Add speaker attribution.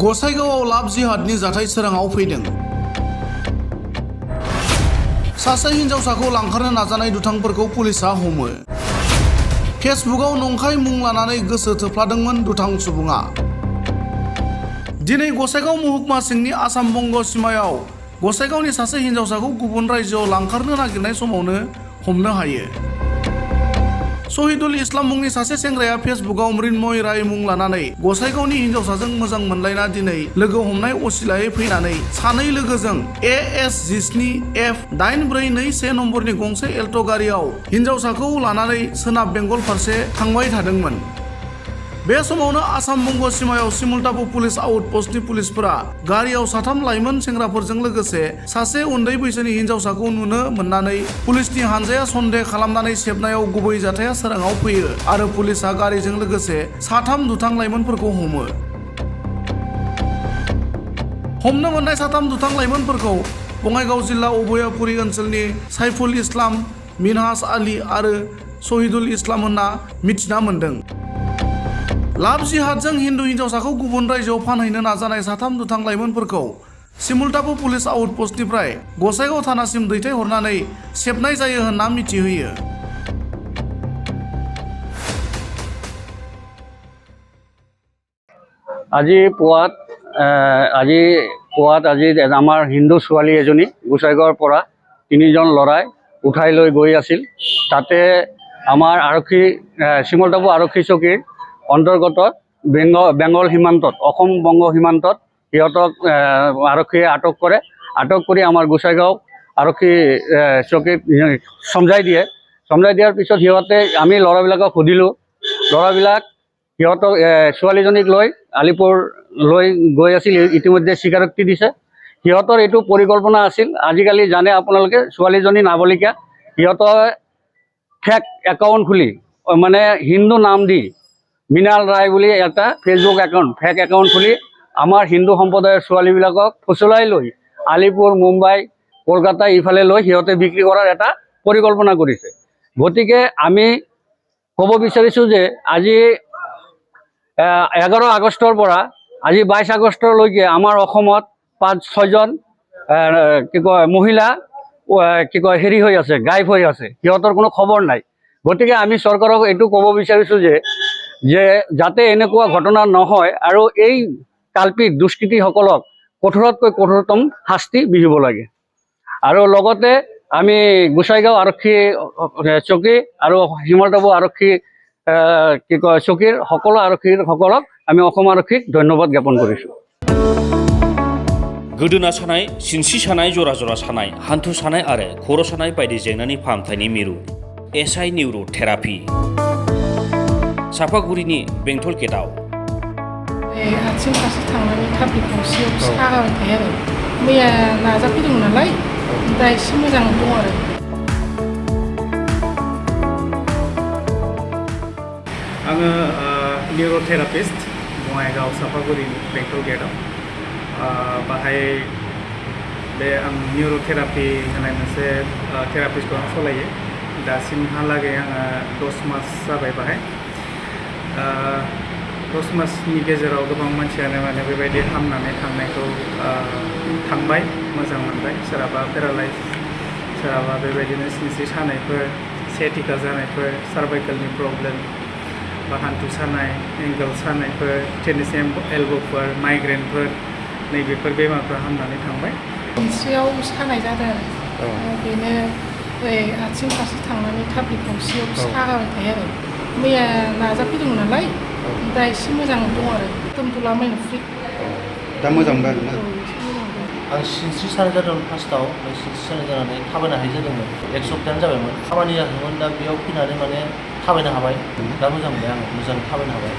Speaker 1: गसाइगावआव लाभ जिहादनि जाथाय सोराङाव फैदों। सासे हिनजावसाखौ लांखारनो नाजानाय दुथांफोरखौ पुलिसआ हमो। फेसबुकआव नंखाय मुं लानानै गोसो थोफ्लादोंमोन दुथां सुबुङा। दिनै गसाइगाव महकुमा सिंनि आसाम बंग सिमायाव गसाइगावनि सासे हिनजावसाखौ गुबुन रायजोआव लांखारनो नागिरनाय समावनो हमनो हायो। शहीदुल इस्लाम मुंनि सासे सेंग्राया फेसबुकआव मृन्मय राय मुं लानानै गसाइगावनि हिनजावसाजों मोजां मोनलायना दिनै लोगो हमनाय असिलायै फैनानै सानै लोगोजों AS-17F8421 नम्बरनि गंसे एल्ट' गारियाव हिनजावसाखौ लानानै सोनाब बेंगल फारसे थांबाय थादोंमोन। बे समावनो आसाम बंग सिमायाव सिमुलटापु पुलिस आउटपस्टनि पुलिसफोरा गारियाव साथाम लाइमोन सेंग्राफोरजों लोगोसे सासे उन्दै बैसोनि हिनजावसाखौ नुनो मोननानै पुलिसनि हानजाया सन्देह खालामनानै सेबनायाव गुबै जाथाया सोराङाव फैयो आरो पुलिसआ गारिजों लोगोसे साथाम दुथां लाइमोनफोरखौ हमो। हमनो मोननाय साथाम दुथां लाइमोनफोरखौ बङाइगाव जिल्ला अभयापुरी ओनसोलनि साइफुल इस्लाम, मिनहाज आली आरो शहीदुल इस्लाम होनना मिथिना मोन्दों। लाभ जिहादजों हिन्दु हिनजावसाखौ गुबुन रायजोआव फानहैनो नाजानाय साथाम दुथां लाइमोनफोरखौ सिमुलटापु पुलिस आउटपस्टनिफ्राय गसाइगाव थानासिम दैथायहरनानै सेबनाय जायो होनना मिथिहोयो।
Speaker 2: আজি পুৱাত আমাৰ হিন্দু ছোৱালী এজনী গোসাইগাঁৱৰ পৰা তিনিজন ল'ৰাই উঠাই লৈ গৈ আছিল। তাতে আমাৰ আৰক্ষী চিমলটাপু আৰক্ষী চকীৰ অন্তৰ্গত বেংগল সীমান্তত অসম বংগ সীমান্তত সিহঁতক আৰক্ষীয়ে আটক কৰে। আটক কৰি আমাৰ গোসাইগাঁও আৰক্ষী চকীত চমজাই দিয়ে। চমজাই দিয়াৰ পিছত সিহঁতে আমি ল'ৰাবিলাকক সুধিলোঁ। ল'ৰাবিলাক সিহঁতক ছোৱালীজনীক লৈ আলিপুৰ লৈ গৈ আছিল। ইতিমধ্যে স্বীকাৰোক্তি দিছে। সিহঁতৰ এইটো পৰিকল্পনা আছিল। আজিকালি জানে আপোনালোকে ছোৱালীজনী নাবালিকা, সিহঁতৰ ফেক একাউণ্ট খুলি মানে হিন্দু নাম দি মৃণাল ৰায় বুলি এটা ফেচবুক ফেক একাউণ্ট খুলি আমাৰ হিন্দু সম্প্ৰদায়ৰ ছোৱালীবিলাকক ফুচলাই লৈ আলিপুৰ, মুম্বাই, কলকাতা ইফালে লৈ সিহঁতে বিক্ৰী কৰাৰ এটা পৰিকল্পনা কৰিছে। গতিকে আমি ক'ব বিচাৰিছোঁ যে আজি 11 আগষ্টৰ পৰা আজি 22 আগষ্টলৈকে আমাৰ অসমত 5-6জন মহিলা হেৰি হৈ আছে, গায়ব হৈ আছে। সিহঁতৰ কোনো খবৰ নাই। গতিকে আমি চৰকাৰক এইটো ক'ব বিচাৰিছোঁ যে যাতে এনেকুৱা ঘটনা নহয় আৰু এই কাল্পিক দুষ্কৃতীসকলক কঠোৰতকৈ কঠোৰতম শাস্তি বিহিব লাগে। আৰু লগতে আমি গোসাইগাঁও আৰক্ষী চকী আৰু চিমলটাপু আৰক্ষী চকীৰ সকলো আৰক্ষীসকলক আমি অসম আৰক্ষীক ধন্যবাদ জ্ঞাপন কৰিছোঁ।
Speaker 3: गोदोना सानाय, सिनस्रि सानाय, जरा जरा सानाय, हान्थु सानाय आरो खर' सानाय बायदि जेंनानि फाहामथायनि मिरु एसआइ निउर' थेरापि सापागुरिनि बेंटल गेटआव।
Speaker 4: आथिं फारसे थांनानै थाफ्लि खावसेयाव सागाबाय थायो आरो मैया नाजाफैदोंमोन नालाय दा एसे मोजां दं आरो।
Speaker 5: आङो निउर'थेरापिस्ट बङाइगाव सापागुरिनि बेंटल गेटआव बाहाय बे आं निउर'थेरापि होनाय मोनसे थेरापिस्टखौ आं सालायो। दासिमहालागै आङो 10 मास जाबाय बाहाय। 10 मासनि गेजेराव गोबां मानसियानो माने बेबायदि हामनानै थांनायखौ थांबाय, मोजां मोनबाय। सोरहाबा पेरालाइज, सोरहाबा बेबायदिनो सिनस्रि सानायफोर, सेटिका जानायफोर, सार्भाइकेलनि प्रब्लेम बा हान्थु सानाय, एंगल सानायफोर, टेनिस एल्ब'फोर, माइग्रेनफोर नैबेफोर बेमारफ्रा हामनानै थांबाय।
Speaker 4: सिनस्रियाव सानाय जादों आरो बेनो आथिं फारसे थांनानै थाफ्लि खावसेयाव सागाबाय थायो आरो मैया नाजाफैदोंमोन नालाय दा एसे मोजां दं आरो दोनथ'लाबायनो फ्रि।
Speaker 6: दा मोजां मोनबाय आरोना?
Speaker 7: आं सिनस्रि सानाय जादोंमोन फार्स्टआव, सिनस्रि सानाय जानानै थाबायनो हायि जादोंमोन। 1 सप्तायानो जाबायमोन। खामानि जादोंमोन, दा बेयाव फैनानै माने थाबायनो हाबाय। दा मोजां मोनबाय, आं मोजां थाबायनो हाबाय।